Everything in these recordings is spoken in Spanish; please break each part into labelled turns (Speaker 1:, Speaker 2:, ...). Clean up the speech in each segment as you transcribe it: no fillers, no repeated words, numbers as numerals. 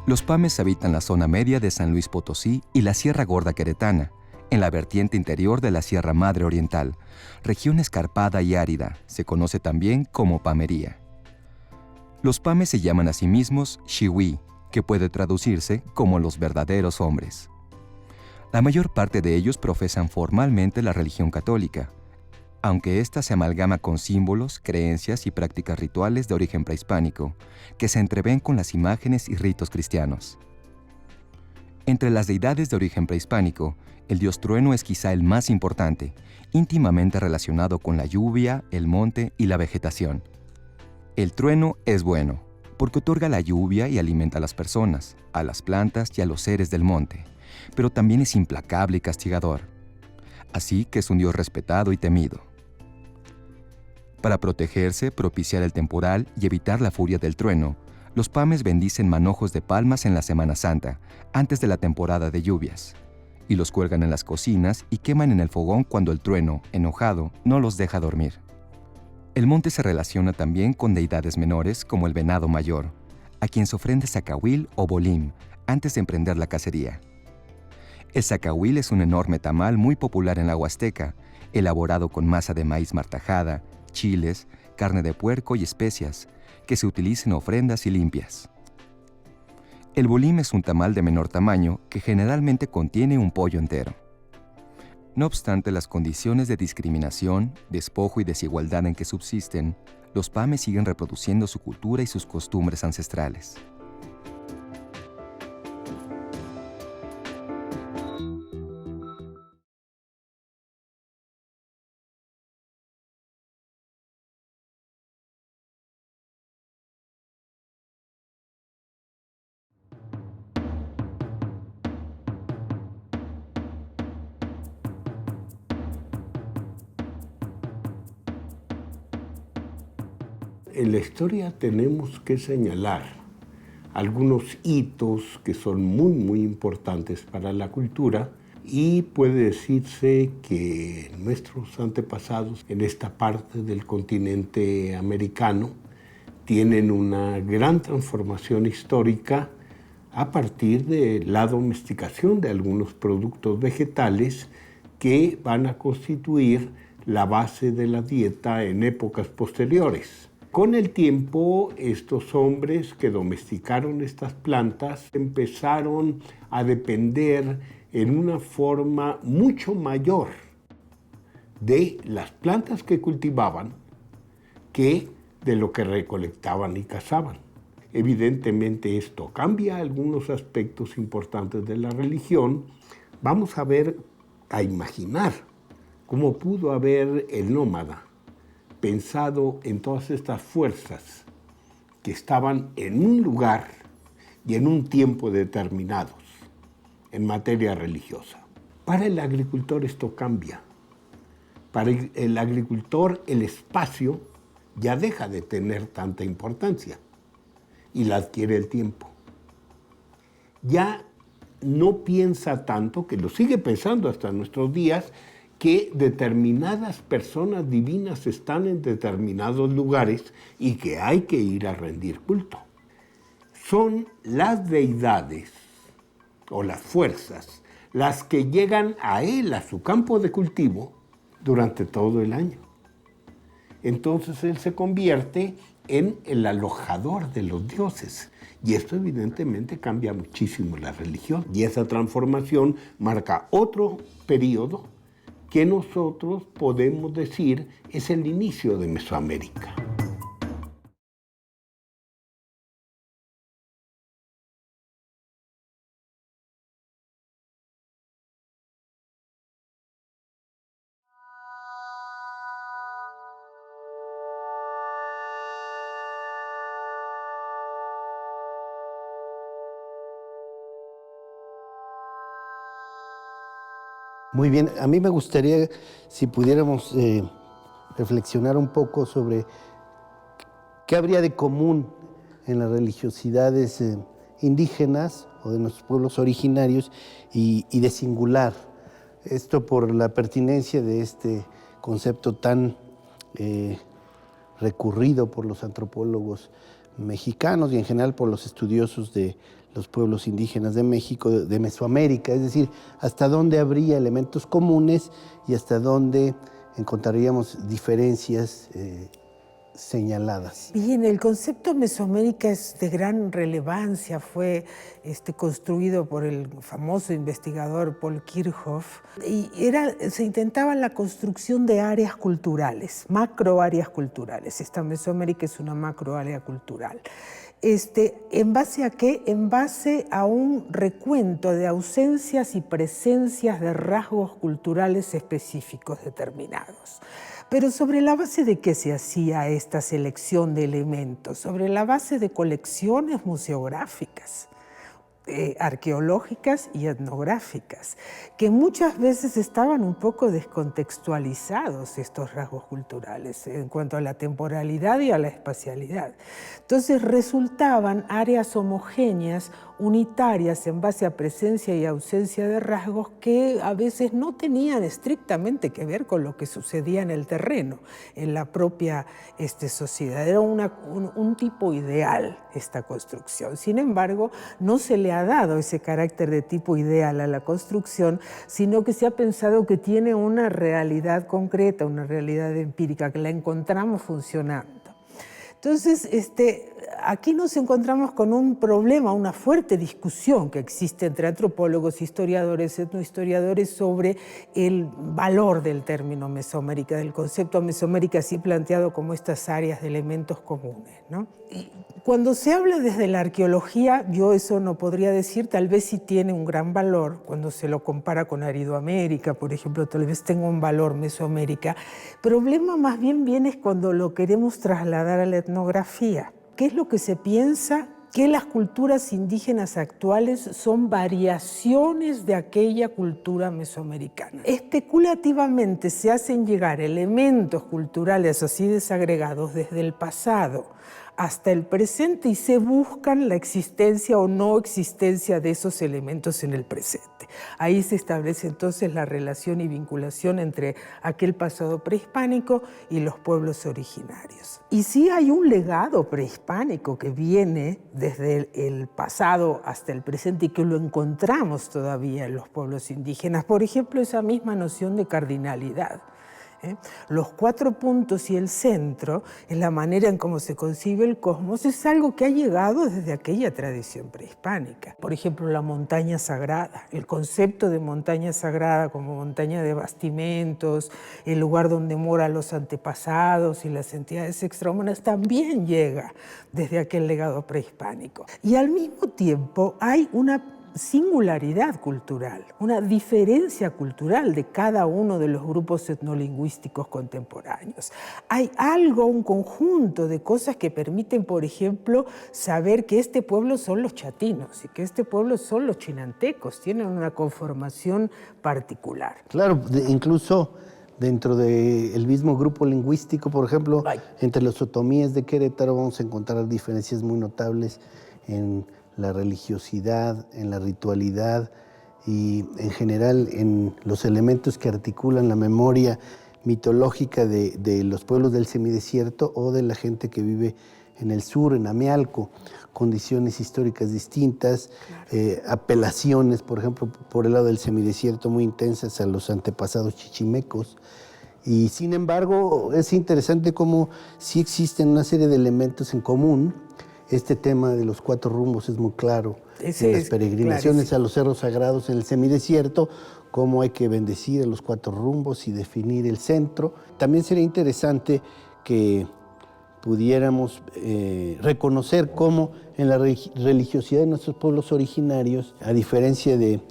Speaker 1: Los pames habitan la zona media de San Luis Potosí y la Sierra Gorda Queretana, en la vertiente interior de la Sierra Madre Oriental, región escarpada y árida, se conoce también como pamería. Los pames se llaman a sí mismos Xiwí, que puede traducirse como los verdaderos hombres. La mayor parte de ellos profesan formalmente la religión católica, aunque ésta se amalgama con símbolos, creencias y prácticas rituales de origen prehispánico, que se entreven con las imágenes y ritos cristianos. Entre las deidades de origen prehispánico, el dios trueno es quizá el más importante, íntimamente relacionado con la lluvia, el monte y la vegetación. El trueno es bueno, porque otorga la lluvia y alimenta a las personas, a las plantas y a los seres del monte, pero también es implacable y castigador. Así que es un dios respetado y temido. Para protegerse, propiciar el temporal y evitar la furia del trueno, los pames bendicen manojos de palmas en la Semana Santa, antes de la temporada de lluvias, y los cuelgan en las cocinas y queman en el fogón cuando el trueno, enojado, no los deja dormir. El monte se relaciona también con deidades menores como el venado mayor, a quien se ofrenda zacahuil o bolim antes de emprender la cacería. El zacahuil es un enorme tamal muy popular en la Huasteca, elaborado con masa de maíz martajada, chiles, carne de puerco y especias, que se utiliza en ofrendas y limpias. El bolim es un tamal de menor tamaño que generalmente contiene un pollo entero. No obstante las condiciones de discriminación, despojo y desigualdad en que subsisten, los pames siguen reproduciendo su cultura y sus costumbres ancestrales.
Speaker 2: En la historia tenemos que señalar algunos hitos que son muy importantes para la cultura y puede decirse que nuestros antepasados en esta parte del continente americano tienen una gran transformación histórica a partir de la domesticación de algunos productos vegetales que van a constituir la base de la dieta en épocas posteriores. Con el tiempo, estos hombres que domesticaron estas plantas empezaron a depender en una forma mucho mayor de las plantas que cultivaban que de lo que recolectaban y cazaban. Evidentemente esto cambia algunos aspectos importantes de la religión. Vamos a imaginar cómo pudo haber el nómada pensado en todas estas fuerzas que estaban en un lugar y en un tiempo determinados en materia religiosa. Para el agricultor esto cambia. Para el agricultor el espacio ya deja de tener tanta importancia y la adquiere el tiempo. Ya no piensa tanto, que lo sigue pensando hasta nuestros días, que determinadas personas divinas están en determinados lugares y que hay que ir a rendir culto. Son las deidades o las fuerzas las que llegan a él, a su campo de cultivo, durante todo el año. Entonces él se convierte en el alojador de los dioses. Y esto evidentemente cambia muchísimo la religión. Y esa transformación marca otro periodo que nosotros podemos decir es el inicio de Mesoamérica.
Speaker 3: Muy bien, a mí me gustaría si pudiéramos reflexionar un poco sobre qué habría de común en las religiosidades indígenas o de nuestros pueblos originarios y de singular. Esto por la pertinencia de este concepto tan recurrido por los antropólogos mexicanos y en general por los estudiosos de los pueblos indígenas de México, de Mesoamérica, es decir, hasta dónde habría elementos comunes y hasta dónde encontraríamos diferencias señaladas.
Speaker 4: Bien, el concepto Mesoamérica es de gran relevancia, fue construido por el famoso investigador Paul Kirchhoff y se intentaba la construcción de áreas culturales, macroáreas culturales. Esta Mesoamérica es una macroárea cultural. ¿En base a qué? En base a un recuento de ausencias y presencias de rasgos culturales específicos determinados. Pero ¿sobre la base de qué se hacía esta selección de elementos? Sobre la base de colecciones museográficas, arqueológicas y etnográficas, que muchas veces estaban un poco descontextualizados estos rasgos culturales en cuanto a la temporalidad y a la espacialidad. Entonces resultaban áreas homogéneas, unitarias en base a presencia y ausencia de rasgos que a veces no tenían estrictamente que ver con lo que sucedía en el terreno, en la propia sociedad. Era un tipo ideal esta construcción. Sin embargo, no se le ha dado ese carácter de tipo ideal a la construcción, sino que se ha pensado que tiene una realidad concreta, una realidad empírica, que la encontramos funcionando. Entonces, aquí nos encontramos con un problema, una fuerte discusión que existe entre antropólogos, historiadores, etnohistoriadores sobre el valor del término Mesoamérica, del concepto Mesoamérica así planteado como estas áreas de elementos comunes, ¿no? Y cuando se habla desde la arqueología, yo eso no podría decir, tal vez sí tiene un gran valor, cuando se lo compara con Aridoamérica, por ejemplo, tal vez tenga un valor Mesoamérica. El problema más bien viene cuando lo queremos trasladar a la etnografía. ¿Qué es lo que se piensa? Que las culturas indígenas actuales son variaciones de aquella cultura mesoamericana. Especulativamente se hacen llegar elementos culturales así desagregados desde el pasado hasta el presente y se buscan la existencia o no existencia de esos elementos en el presente. Ahí se establece entonces la relación y vinculación entre aquel pasado prehispánico y los pueblos originarios. Y sí hay un legado prehispánico que viene desde el pasado hasta el presente y que lo encontramos todavía en los pueblos indígenas. Por ejemplo, esa misma noción de cardinalidad. Los 4 puntos y el centro, en la manera en cómo se concibe el cosmos, es algo que ha llegado desde aquella tradición prehispánica. Por ejemplo, la montaña sagrada, el concepto de montaña sagrada como montaña de bastimentos, el lugar donde moran los antepasados y las entidades extrahumanas, también llega desde aquel legado prehispánico. Y al mismo tiempo hay una singularidad cultural, una diferencia cultural de cada uno de los grupos etnolingüísticos contemporáneos. Hay algo, un conjunto de cosas que permiten, por ejemplo, saber que este pueblo son los chatinos y que este pueblo son los chinantecos, tienen una conformación particular.
Speaker 3: Claro, incluso dentro del mismo grupo lingüístico, por ejemplo, entre los otomíes de Querétaro vamos a encontrar diferencias muy notables en la religiosidad, en la ritualidad y en general en los elementos que articulan la memoria mitológica de los pueblos del semidesierto o de la gente que vive en el sur, en Amealco, condiciones históricas distintas, apelaciones, por ejemplo, por el lado del semidesierto muy intensas a los antepasados chichimecos. Y sin embargo, es interesante cómo sí existen una serie de elementos en común. Este tema de los 4 rumbos es muy claro. En las peregrinaciones a los cerros sagrados en el semidesierto, cómo hay que bendecir a los 4 rumbos y definir el centro. También sería interesante que pudiéramos reconocer cómo en la religiosidad de nuestros pueblos originarios, a diferencia de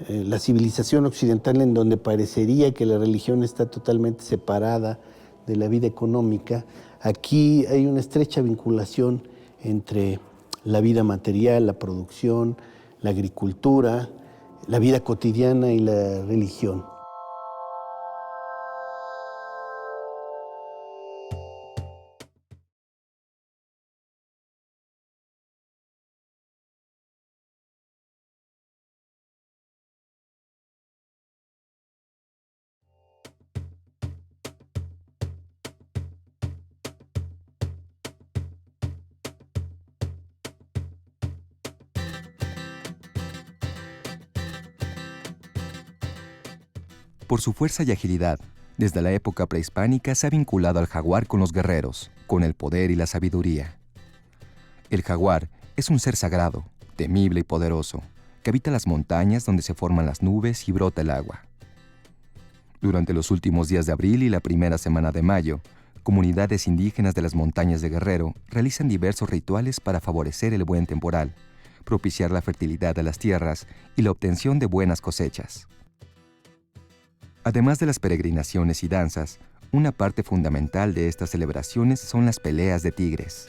Speaker 3: la civilización occidental en donde parecería que la religión está totalmente separada de la vida económica, aquí hay una estrecha vinculación entre la vida material, la producción, la agricultura, la vida cotidiana y la religión.
Speaker 1: Por su fuerza y agilidad, desde la época prehispánica se ha vinculado al jaguar con los guerreros, con el poder y la sabiduría. El jaguar es un ser sagrado, temible y poderoso, que habita las montañas donde se forman las nubes y brota el agua. Durante los últimos días de abril y la primera semana de mayo, comunidades indígenas de las montañas de Guerrero realizan diversos rituales para favorecer el buen temporal, propiciar la fertilidad de las tierras y la obtención de buenas cosechas. Además de las peregrinaciones y danzas, una parte fundamental de estas celebraciones son las peleas de tigres.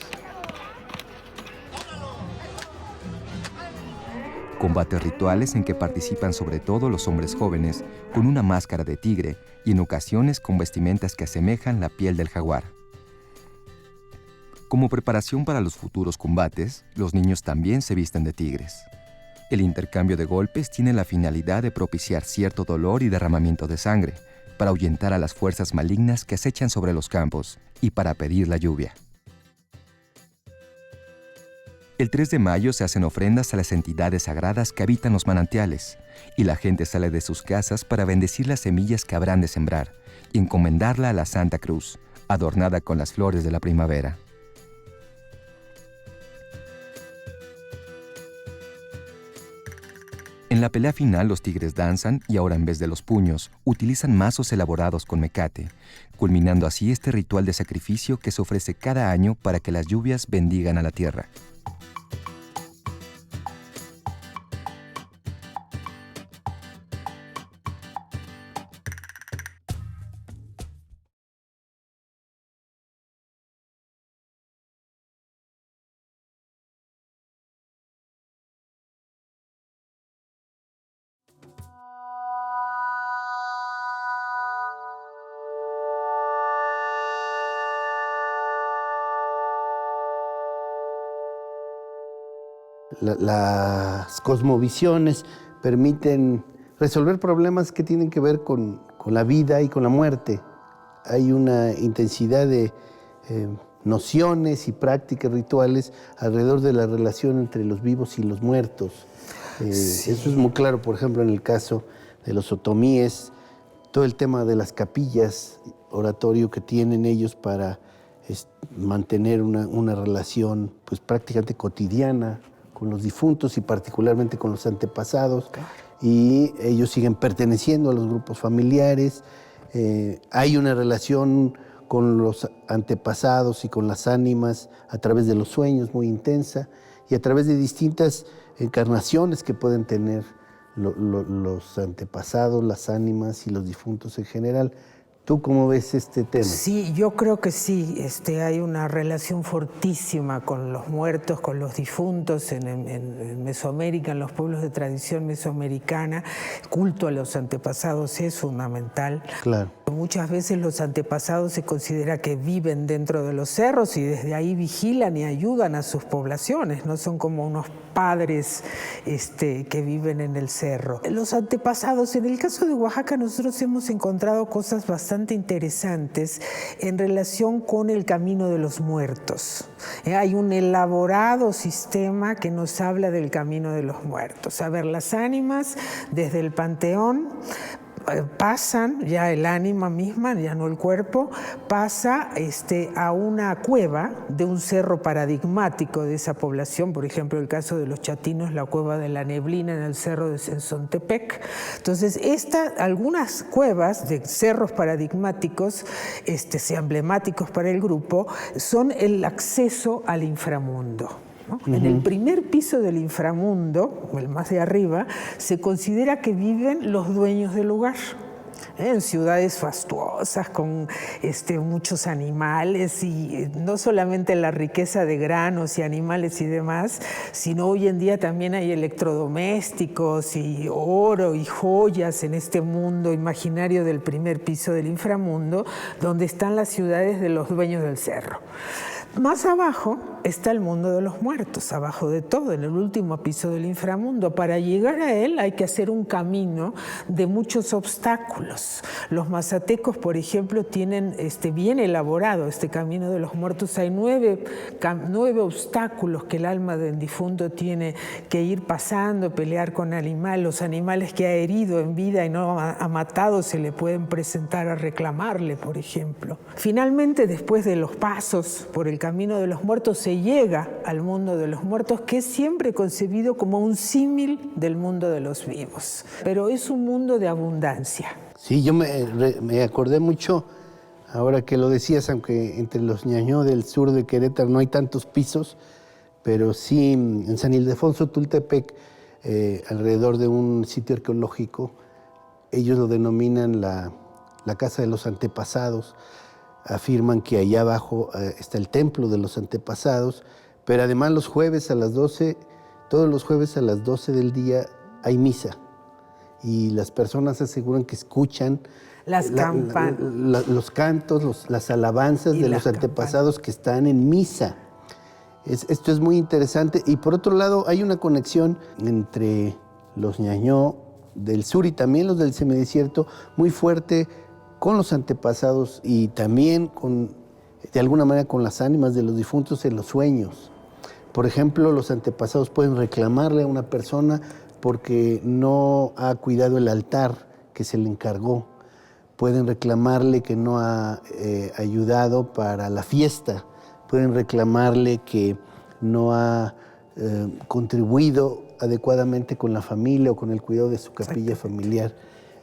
Speaker 1: Combates rituales en que participan sobre todo los hombres jóvenes con una máscara de tigre y en ocasiones con vestimentas que asemejan la piel del jaguar. Como preparación para los futuros combates, los niños también se visten de tigres. El intercambio de golpes tiene la finalidad de propiciar cierto dolor y derramamiento de sangre, para ahuyentar a las fuerzas malignas que acechan sobre los campos y para pedir la lluvia. El 3 de mayo se hacen ofrendas a las entidades sagradas que habitan los manantiales, y la gente sale de sus casas para bendecir las semillas que habrán de sembrar y encomendarla a la Santa Cruz, adornada con las flores de la primavera. En la pelea final los tigres danzan y ahora en vez de los puños, utilizan mazos elaborados con mecate, culminando así este ritual de sacrificio que se ofrece cada año para que las lluvias bendigan a la tierra.
Speaker 3: Las cosmovisiones permiten resolver problemas que tienen que ver con la vida y con la muerte. Hay una intensidad de nociones y prácticas rituales alrededor de la relación entre los vivos y los muertos. Sí. Eso es muy claro, por ejemplo, en el caso de los otomíes, todo el tema de las capillas, oratorio que tienen ellos para mantener una relación pues, prácticamente cotidiana con los difuntos y particularmente con los antepasados, y ellos siguen perteneciendo a los grupos familiares. Hay una relación con los antepasados y con las ánimas a través de los sueños muy intensa y a través de distintas encarnaciones que pueden tener los antepasados, las ánimas y los difuntos en general. ¿Tú cómo ves este tema?
Speaker 4: Sí, yo creo que sí. Hay una relación fortísima con los muertos, con los difuntos en Mesoamérica, en los pueblos de tradición mesoamericana. El culto a los antepasados es fundamental.
Speaker 3: Claro.
Speaker 4: Muchas veces los antepasados se considera que viven dentro de los cerros y desde ahí vigilan y ayudan a sus poblaciones, no son como unos padres que viven en el cerro. Los antepasados, en el caso de Oaxaca, nosotros hemos encontrado cosas bastante interesantes en relación con el camino de los muertos. Hay un elaborado sistema que nos habla del camino de los muertos. A ver, las ánimas desde el panteón pasan, ya el ánima misma, ya no el cuerpo, pasa a una cueva de un cerro paradigmático de esa población, por ejemplo, el caso de los chatinos, la cueva de la Neblina en el cerro de Sensontepec. Entonces, algunas cuevas de cerros paradigmáticos, emblemáticos para el grupo, son el acceso al inframundo, ¿no? En el primer piso del inframundo, el más de arriba, se considera que viven los dueños del lugar. En ciudades fastuosas, con muchos animales, y no solamente la riqueza de granos y animales y demás, sino hoy en día también hay electrodomésticos y oro y joyas en este mundo imaginario del primer piso del inframundo, donde están las ciudades de los dueños del cerro. Más abajo está el mundo de los muertos, abajo de todo, en el último piso del inframundo. Para llegar a él hay que hacer un camino de muchos obstáculos. Los mazatecos, por ejemplo, tienen bien elaborado este camino de los muertos. Hay 9 obstáculos que el alma del difunto tiene que ir pasando, pelear con animales. Los animales que ha herido en vida y no ha matado se le pueden presentar a reclamarle, por ejemplo. Finalmente, después de los pasos por el camino de los muertos, se llega al mundo de los muertos, que es siempre concebido como un símil del mundo de los vivos. Pero es un mundo de abundancia.
Speaker 3: Sí, yo me acordé mucho, ahora que lo decías, aunque entre los ñañó del sur de Querétaro no hay tantos pisos, pero sí en San Ildefonso, Tultepec, alrededor de un sitio arqueológico, ellos lo denominan la casa de los antepasados. Afirman que allá abajo está el templo de los antepasados, pero además los jueves a las 12, todos los jueves a las 12 del día hay misa. Y las personas aseguran que escuchan
Speaker 4: las campanas,
Speaker 3: los cantos, las alabanzas de los antepasados que están en misa. Esto es muy interesante. Y por otro lado, hay una conexión entre los ñañó del sur y también los del semidesierto muy fuerte con los antepasados y también de alguna manera con las ánimas de los difuntos en los sueños. Por ejemplo, los antepasados pueden reclamarle a una persona porque no ha cuidado el altar que se le encargó. Pueden reclamarle que no ha ayudado para la fiesta. Pueden reclamarle que no ha contribuido adecuadamente con la familia o con el cuidado de su capilla familiar.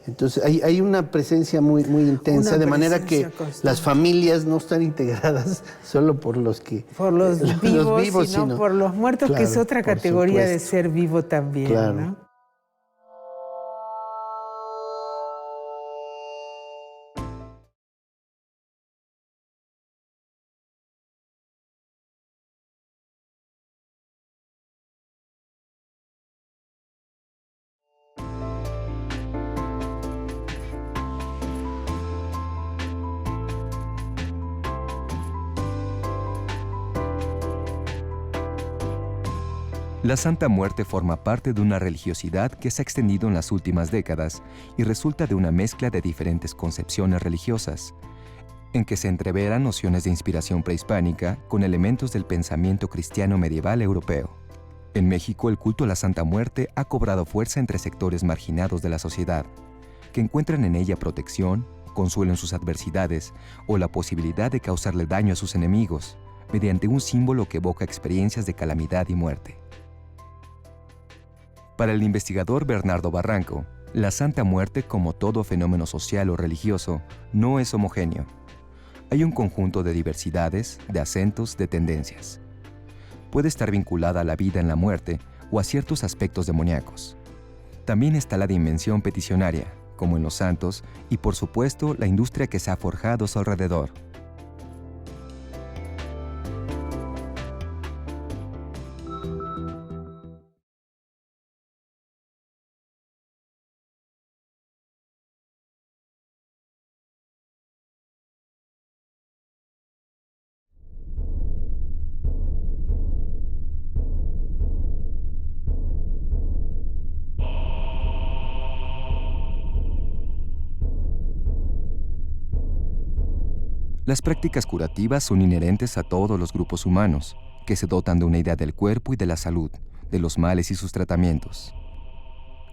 Speaker 3: Entonces hay una presencia muy intensa, de manera que constante. Las familias no están integradas solo por los vivos,
Speaker 4: sino por los muertos, claro, que es otra categoría de ser vivo también. Claro. ¿No?
Speaker 1: La Santa Muerte forma parte de una religiosidad que se ha extendido en las últimas décadas y resulta de una mezcla de diferentes concepciones religiosas, en que se entreveran nociones de inspiración prehispánica con elementos del pensamiento cristiano medieval europeo. En México, el culto a la Santa Muerte ha cobrado fuerza entre sectores marginados de la sociedad, que encuentran en ella protección, consuelo en sus adversidades o la posibilidad de causarle daño a sus enemigos, mediante un símbolo que evoca experiencias de calamidad y muerte. Para el investigador Bernardo Barranco, la Santa Muerte, como todo fenómeno social o religioso, no es homogéneo. Hay un conjunto de diversidades, de acentos, de tendencias. Puede estar vinculada a la vida en la muerte o a ciertos aspectos demoníacos. También está la dimensión peticionaria, como en los santos, y por supuesto la industria que se ha forjado a su alrededor. Las prácticas curativas son inherentes a todos los grupos humanos, que se dotan de una idea del cuerpo y de la salud, de los males y sus tratamientos.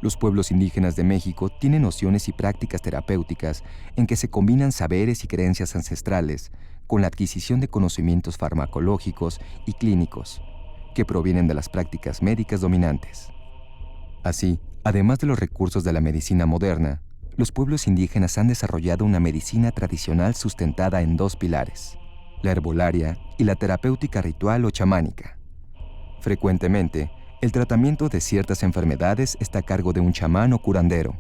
Speaker 1: Los pueblos indígenas de México tienen nociones y prácticas terapéuticas en que se combinan saberes y creencias ancestrales con la adquisición de conocimientos farmacológicos y clínicos, que provienen de las prácticas médicas dominantes. Así, además de los recursos de la medicina moderna, los pueblos indígenas han desarrollado una medicina tradicional sustentada en 2 pilares, la herbolaria y la terapéutica ritual o chamánica. Frecuentemente, el tratamiento de ciertas enfermedades está a cargo de un chamán o curandero,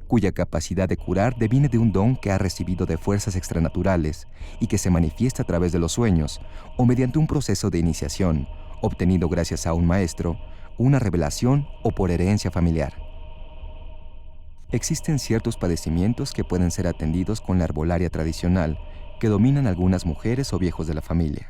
Speaker 1: cuya capacidad de curar deviene de un don que ha recibido de fuerzas extranaturales y que se manifiesta a través de los sueños o mediante un proceso de iniciación, obtenido gracias a un maestro, una revelación o por herencia familiar. Existen ciertos padecimientos que pueden ser atendidos con la herbolaria tradicional que dominan algunas mujeres o viejos de la familia.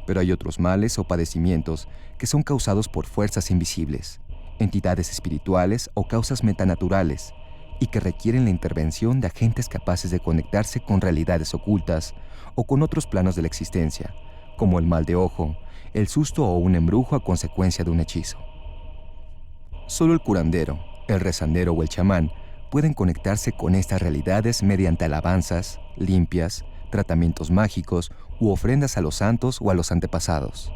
Speaker 1: Pero hay otros males o padecimientos que son causados por fuerzas invisibles, entidades espirituales o causas metanaturales, y que requieren la intervención de agentes capaces de conectarse con realidades ocultas o con otros planos de la existencia, como el mal de ojo, el susto o un embrujo a consecuencia de un hechizo. Solo el curandero, el rezandero o el chamán pueden conectarse con estas realidades mediante alabanzas, limpias, tratamientos mágicos u ofrendas a los santos o a los antepasados.